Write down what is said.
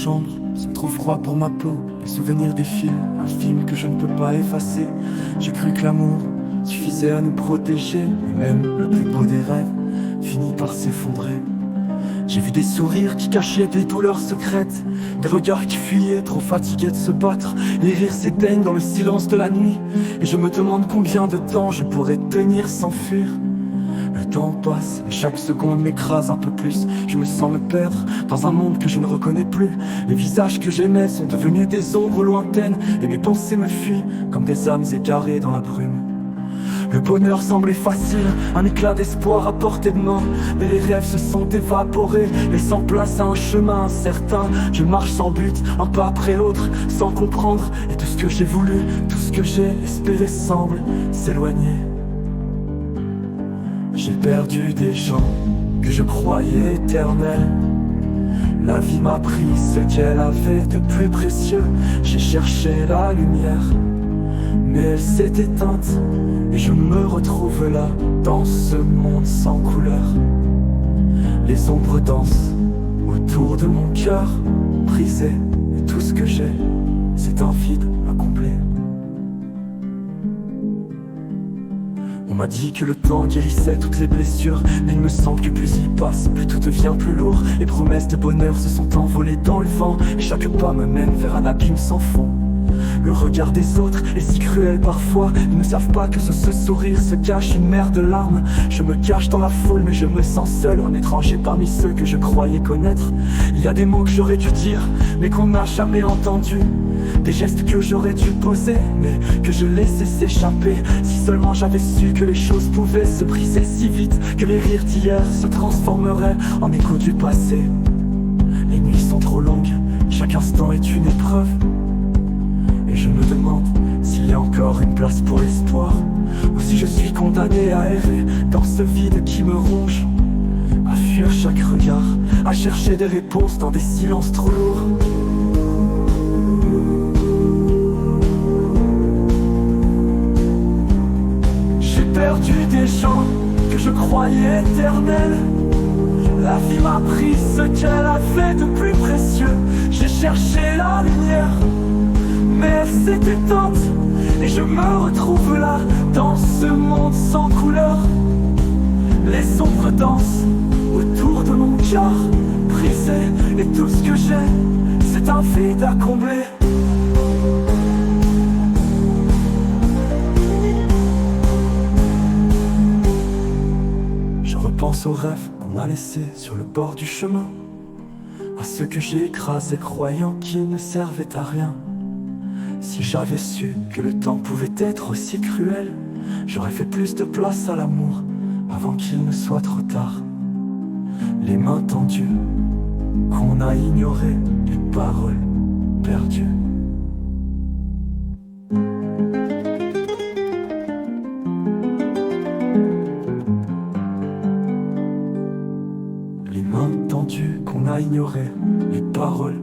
chambre, c'est trop froid pour ma peau. Les souvenirs défilent, un film que je ne peux pas effacer. J'ai cru que l'amour suffisait à nous protéger, mais même le plus beau des rêves finit par s'effondrer. J'ai vu des sourires qui cachaient des douleurs secrètes, des regards qui fuyaient, trop fatigués de se battre. Les rires s'éteignent dans le silence de la nuit, et je me demande combien de temps je pourrais tenir sans fuir. Le temps passe, et chaque seconde m'écrase un peu plus. Je me sens me perdre dans un monde que je ne reconnais plus. Les visages que j'aimais sont devenus des ombres lointaines, et mes pensées me fuient comme des âmes égarées dans la brume. Le bonheur semblait facile, un éclat d'espoir à portée de main. Mais les rêves se sont évaporés, laissant place à un chemin incertain. Je marche sans but, un pas après l'autre, sans comprendre. Et tout ce que j'ai voulu, tout ce que j'ai espéré semble s'éloigner. J'ai perdu des gens que je croyais éternels. La vie m'a pris ce qu'elle avait de plus précieux. J'ai cherché la lumière, mais elle s'est éteinte, et je me retrouve là, dans ce monde sans couleur. Les ombres dansent autour de mon cœur brisé, et tout ce que j'ai, c'est un vide à combler. On m'a dit que le temps guérissait toutes les blessures, mais il me semble que plus il passe, plus tout devient plus lourd. Les promesses de bonheur se sont envolées dans le vent, et chaque pas me mène vers un abîme sans fond. Le regard des autres est si cruel parfois. Ils ne savent pas que sous ce sourire se cache une mer de larmes. Je me cache dans la foule mais je me sens seul, un étranger parmi ceux que je croyais connaître. Il y a des mots que j'aurais dû dire mais qu'on n'a jamais entendus, des gestes que j'aurais dû poser mais que je laissais s'échapper. Si seulement j'avais su que les choses pouvaient se briser si vite, que les rires d'hier se transformeraient en échos du passé. Les nuits sont trop longues, chaque instant est une épreuve. Et je me demande s'il y a encore une place pour l'espoir, ou si je suis condamné à errer dans ce vide qui me ronge, à fuir chaque regard, à chercher des réponses dans des silences trop lourds. J'ai perdu des gens que je croyais éternels. La vie m'a pris ce qu'elle avait de plus précieux. J'ai cherché la lumière, mais elle s'est éteinte, et je me retrouve là, dans ce monde sans couleur. Les ombres dansent autour de mon cœur brisé, et tout ce que j'ai, c'est un vide à combler. Je repense aux rêves qu'on a laissés sur le bord du chemin, à ceux que j'ai écrasés croyant qu'ils ne servaient à rien. Si j'avais su que le temps pouvait être aussi cruel, j'aurais fait plus de place à l'amour avant qu'il ne soit trop tard. Les mains tendues, qu'on a ignoré, les paroles perdues. Les mains tendues, qu'on a ignoré, les paroles